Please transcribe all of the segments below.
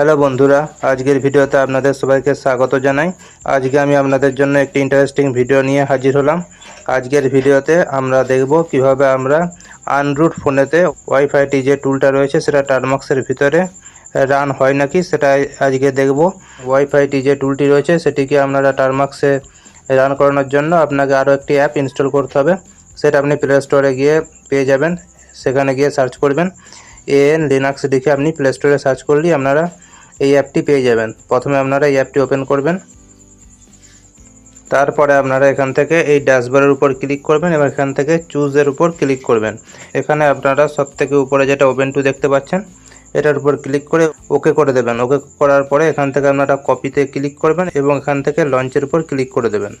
Hello বন্ধুরা, আজকের ভিডিওতে আপনাদের সবাইকে স্বাগত জানাই। আজকে আমি আপনাদের জন্য একটি ইন্টারেস্টিং ভিডিও নিয়ে হাজির হলাম। আজকের ভিডিওতে আমরা দেখব কিভাবে আমরা আনরুট ফোনেতে ওয়াইফাইটি যে টুলটা রয়েছে সেটা টার্মাক্সের ভিতরে রান হয় নাকি সেটা আজকে দেখব। ওয়াইফাইটি যে টুলটি রয়েছে সেটিকে আপনারা টার্মাক্সে রান করানোর জন্য আপনাকে আরও একটি অ্যাপ ইনস্টল করতে হবে। সেটা আপনি প্লে স্টোরে গিয়ে পেয়ে যাবেন। সেখানে গিয়ে সার্চ করবেন এএন লিনাক্স লিখে আপনি প্লে স্টোরে সার্চ করলেই আপনারা এই অ্যাপটি পেয়ে যাবেন। প্রথমে আপনারা এই অ্যাপটি ওপেন করবেন, তারপরে আপনারা এখান থেকে এই ড্যাশবোর্ডের উপর ক্লিক করবেন এবং এখান থেকে চুজের উপর ক্লিক করবেন। এখানে আপনারা সবথেকে উপরে যেটা ওপেন টু দেখতে পাচ্ছেন এটার উপর ক্লিক করে ওকে করে দেবেন। ওকে করার পরে এখান থেকে আপনারা কপিতে ক্লিক করবেন এবং এখান থেকে লঞ্চের উপর ক্লিক করে দেবেন।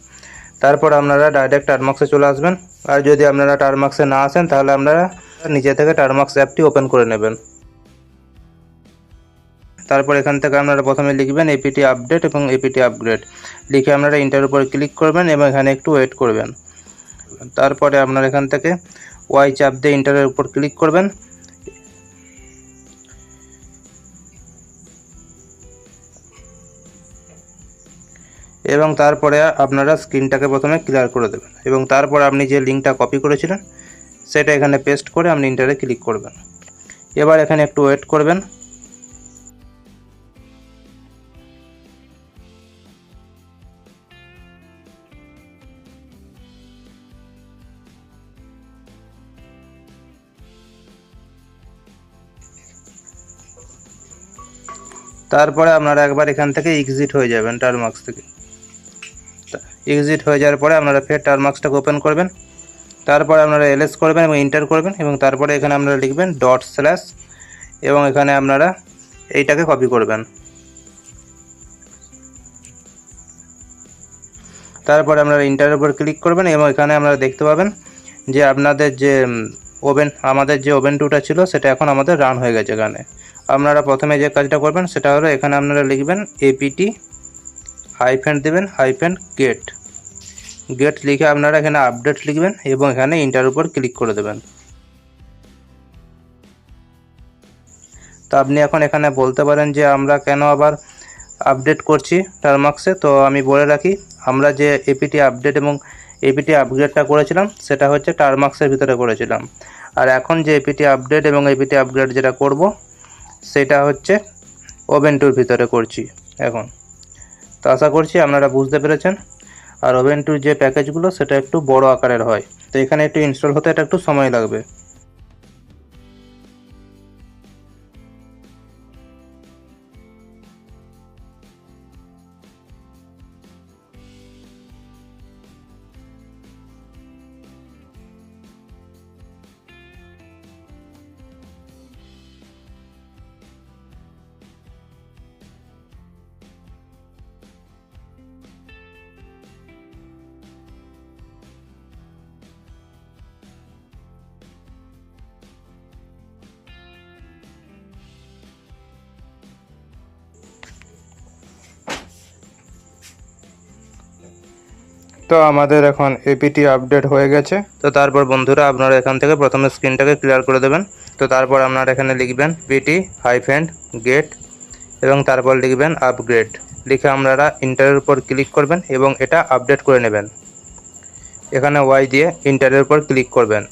তারপর আপনারা ডাইরেক্ট টার্মাক্সে চলে আসবেন। আর যদি আপনারা টার্মাক্সে না আসেন তাহলে আপনারা নিজে থেকে টার্মাক্স অ্যাপটি ওপেন করে নেবেন। তারপর এখান থেকে আপনারা প্রথমে লিখবেন এপিটি আপডেট এবং এপিটি আপগ্রেড লিখে আপনারা ইন্টার উপর ক্লিক করবেন এবং এখানে একটু ওয়েট করবেন। তারপরে আপনারা এখান থেকে ওয়াই চাপ দিয়ে ইন্টারের উপর ক্লিক করবেন এবং তারপরে আপনারা স্ক্রিনটাকে প্রথমে ক্লিয়ার করে দেবেন এবং তারপর আপনি যে লিঙ্কটা কপি করেছিলেন সেটা এখানে পেস্ট করে আপনি ইন্টারে ক্লিক করবেন। এবার এখানে একটু ওয়েট করবেন। তারপরে আপনারা একবার এখান থেকে এক্সিট হয়ে যাবেন টার্মাক্স থেকে। এক্সিট হয়ে যাওয়ার পরে আপনারা ফের টার্মাক্সটাকে ওপেন করবেন। তারপরে আপনারা এলএস করবেন এবং এন্টার করবেন এবং তারপরে এখানে আপনারা লিখবেন ডট স্ল্যাশ এবং এখানে আপনারা এইটাকে কপি করবেন। তারপরে আপনারা ইন্টারের উপর ক্লিক করবেন এবং এখানে আপনারা দেখতে পাবেন যে আপনাদের যে আমাদের যে ওভেন টুটা ছিল সেটা এখন আমাদের রান হয়ে গেছে। এখানে আপনারা প্রথমে যে কাজটা করবেন সেটা হলো এখানে আপনারা লিখবেন এপিটি হাইফেন দেবেন হাইফেন গেট লিখে আপনারা এখানে আপডেট লিখবেন এবং এখানে ইন্টার উপর ক্লিক করে দেবেন। তো আপনি এখন এখানে বলতে পারেন যে আমরা কেন আবার আপডেট করছি টার্মাক্সে। তো আমি বলে রাখি, আমরা যে এপিটি আপডেট এবং এপিটি আপগ্রেডটা করেছিলাম সেটা হচ্ছে টার্মাক্সের ভিতরে করেছিলাম, আর এখন যে এপিটি আপডেট এবং এপিটি আপগ্রেড যেটা করব সেটা হচ্ছে ওভেন্টুর ভিতরে করছি এখন। তো আশা করছি আপনারা বুঝতে পেরেছেন। আর ওভেন্টুর যে প্যাকেজগুলো সেটা একটু বড় আকারের হয়, তো এখানে একটু ইনস্টল হতে এটা একটু সময় লাগবে। তো আমাদের এখন এপিটি আপডেট হয়ে গেছে। তো তারপর বন্ধুরা আপনারা এখান থেকে প্রথমে স্ক্রিনটাকে ক্লিয়ার করে দেবেন। তো তারপর আপনারা এখানে লিখবেন পিটি হাইফেন গেট এবং তারপর লিখবেন আপগ্রেড লিখে আপনারা ইন্টারের উপর ক্লিক করবেন এবং এটা আপডেট করে নেবেন। এখানে ওয়াই দিয়ে ইন্টারের উপর ক্লিক করবেন।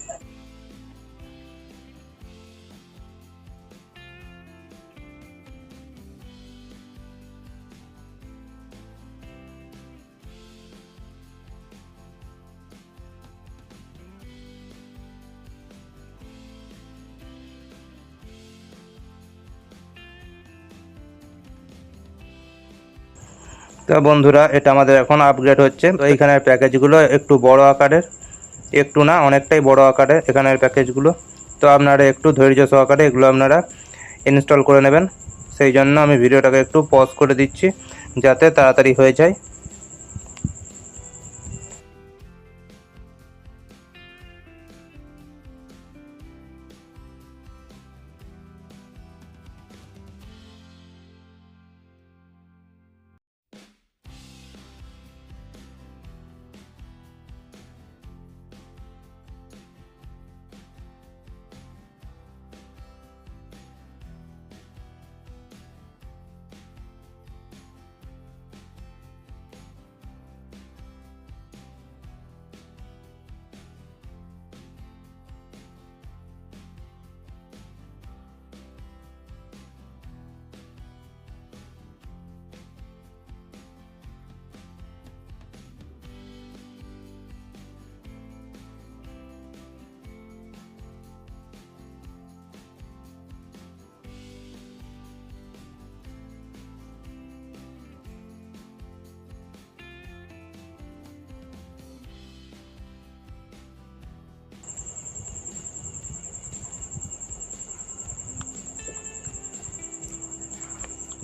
তো বন্ধুরা এটা আমাদের এখন আপগ্রেড হচ্ছে। তো এইখানের প্যাকেজগুলো একটু বড় আকারের, একটু না অনেকটাই বড় আকারের এখানের প্যাকেজগুলো। তো আপনারা একটু ধৈর্য সহকারে এগুলো আপনারা ইনস্টল করে নেবেন। সেই জন্য আমি ভিডিওটাকে একটু পজ করে দিচ্ছি যাতে তাড়াতাড়ি হয়ে যায়।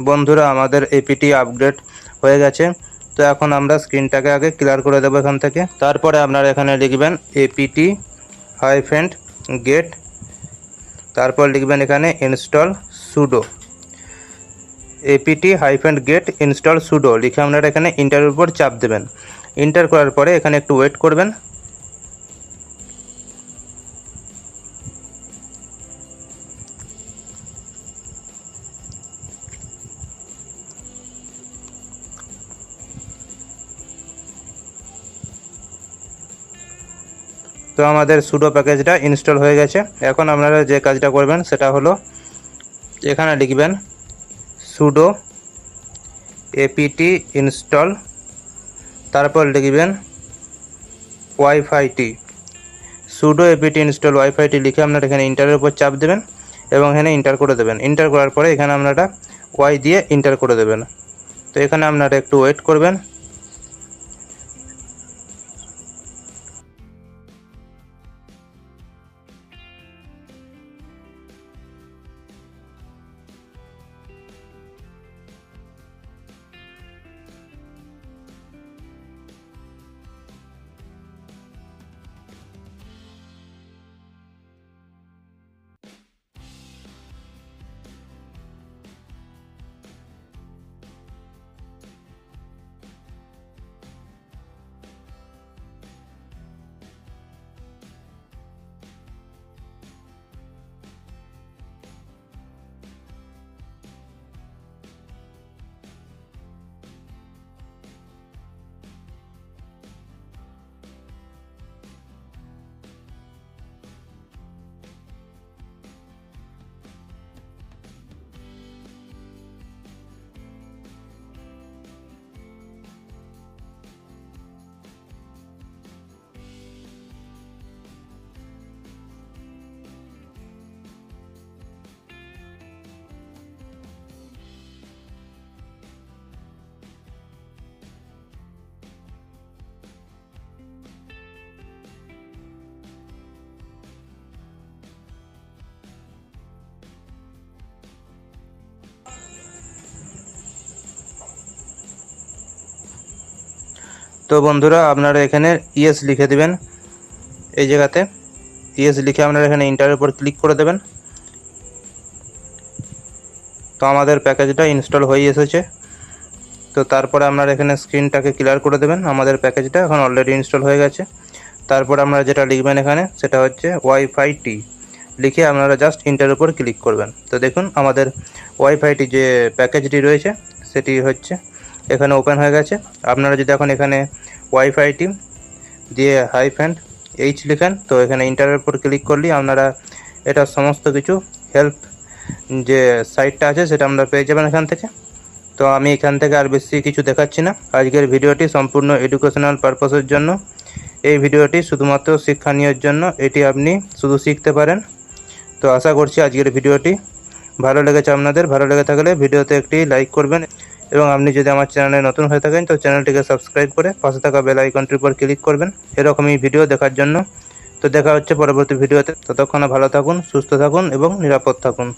বন্ধুরা আমাদের এপিটি আপগ্রেড হয়ে গেছে। তো এখন আমরা স্ক্রিনটাকে আগে ক্লিয়ার করে দেবো এখান থেকে। তারপরে আপনারা এখানে লিখবেন এপিটি হাইফেন গেট, তারপর লিখবেন এখানে install sudo. APT hyphen get install sudo লিখে আপনারা এখানে ইন্টারের উপর চাপ দেবেন। ইন্টার করার পরে এখানে একটু ওয়েট করবেন। তো আমাদের সুডো প্যাকেজটা ইনস্টল হয়ে গেছে। এখন আপনারা যে কাজটা করবেন সেটা হলো এখানে লিখবেন সুডো এপিটি ইনস্টল, তারপর লিখবেন ওয়াইফাইটি। সুডো এপিটি ইনস্টল ওয়াইফাইটি লিখে আপনারা এখানে ইন্টারের উপর চাপ দেবেন এবং এখানে ইন্টার করে দেবেন। ইন্টার করার পরে এখানে আপনারা ওয়াই দিয়ে ইন্টার করে দেবেন। তো এখানে আপনারা একটু ওয়েট করবেন। তো বন্ধুরা আপনারা এখানে ইয়েস লিখে দিবেন। এই জায়গাতে ইয়েস লিখে আপনারা এখানে ইন্টারের উপর ক্লিক করে দেবেন। তো আমাদের প্যাকেজটা ইনস্টল হয়ে এসেছে। তো তারপরে আপনারা এখানে স্ক্রিনটাকে ক্লিয়ার করে দেবেন। আমাদের প্যাকেজটা এখন অলরেডি ইনস্টল হয়ে গেছে। তারপর আপনারা যেটা লিখবেন এখানে সেটা হচ্ছে ওয়াইফাইটি লিখে আপনারা জাস্ট ইন্টারের উপর ক্লিক করবেন। তো দেখুন আমাদের ওয়াইফাইটি যে প্যাকেজটি রয়েছে সেটি হচ্ছে এখানে ওপেন হয়ে গেছে। আপনারা যদি এখন এখানে ওয়াইফাইটি দিয়ে হাইফেন এইচ লিখেন তো এখানে ইন্টারের উপর ক্লিক করলেই আপনারা এটা সমস্ত কিছু হেল্প যে সাইটটা আছে সেটা আমরা পেয়ে যাবেন এখান থেকে। তো আমি এখান থেকে আর বেশি কিছু দেখাচ্ছি না। আজকের ভিডিওটি সম্পূর্ণ এডুকেশনাল পারপাসের জন্য। এই ভিডিওটি শুধুমাত্র শিক্ষণীয়র জন্য, এটি আপনি শুধু শিখতে পারেন। তো আশা করছি আজকের ভিডিওটি ভালো লেগেছে আপনাদের। ভালো লেগে থাকলে ভিডিওতে একটি লাইক করবেন এবং আপনি যদি আমার চ্যানেলে নতুন হয়ে থাকেন তো চ্যানেলটিকে সাবস্ক্রাইব করে পাশে থাকা বেল আইকনটির উপর ক্লিক করবেন এরকমই ভিডিও দেখার জন্য। তো দেখা হচ্ছে পরবর্তী ভিডিওতে। ততক্ষণে ভালো থাকুন, সুস্থ থাকুন এবং নিরাপদ থাকুন।